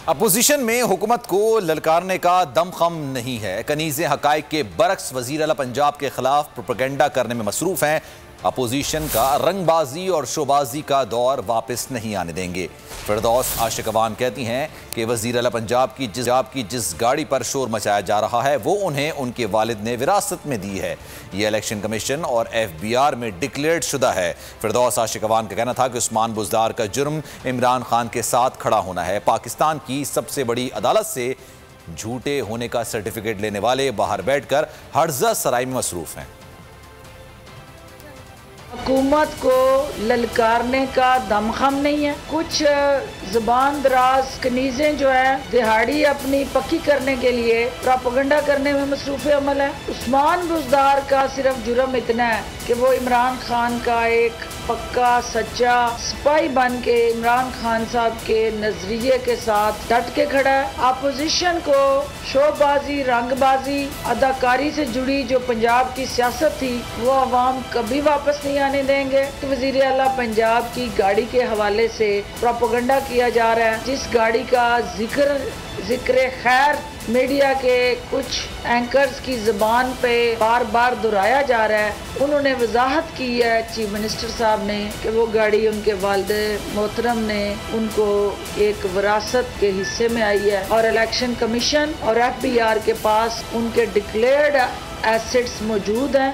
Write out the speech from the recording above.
Opposition में हुकूमत को ललकारने का दमखम नहीं है। कनीज़े हकाइक के बरक्स वज़ीर आला पंजाब के खिलाफ प्रोपेगेंडा करने में मसरूफ हैं। अपोजिशन का रंगबाजी और शोबाजी का दौर वापस नहीं आने देंगे। फिरदौस आशिकवान कहती हैं कि वज़ीर आला पंजाब की जिस गाड़ी पर शोर मचाया जा रहा है वो उन्हें उनके वालिद ने विरासत में दी है। ये इलेक्शन कमीशन और FBR में डिक्लेयर्ड शुदा है। फिरदौस आशिकवान का कहना था कि उस्मान बुज़दार का जुर्म इमरान खान के साथ खड़ा होना है। पाकिस्तान की सबसे बड़ी अदालत से झूठे होने का सर्टिफिकेट लेने वाले बाहर बैठकर हर्जा सराय में मसरूफ हैं। हुकूमत को ललकारने का दमखम नहीं है। कुछ ज़बान दराज कनीज़ें जो है दिहाड़ी अपनी पक्की करने के लिए प्रोपेगेंडा करने में मसरूफ़ अमल है। उस्मान बुज़दार का सिर्फ जुर्म इतना है कि वो इमरान खान का एक पक्का सच्चा सिपाही बन के इमरान खान साहब के नजरिए के साथ डट के खड़ा है। अपोजिशन को शोबाजी, रंगबाजी, अदाकारी से जुड़ी जो पंजाब की सियासत थी वो अवाम कभी वापस नहीं आने देंगे। तो वज़ीर आला पंजाब की गाड़ी के हवाले से प्रोपेगेंडा किया जा रहा है, जिस गाड़ी का जिक्र खैर मीडिया के कुछ एंकर्स की ज़बान पे बार बार दोहराया जा रहा है। उन्होंने वजाहत की है चीफ मिनिस्टर साहब ने कि वो गाड़ी उनके वालिद मोहतरम ने उनको एक विरासत के हिस्से में आई है और इलेक्शन कमीशन और FBR के पास उनके डिक्लेयर्ड एसेट्स मौजूद हैं।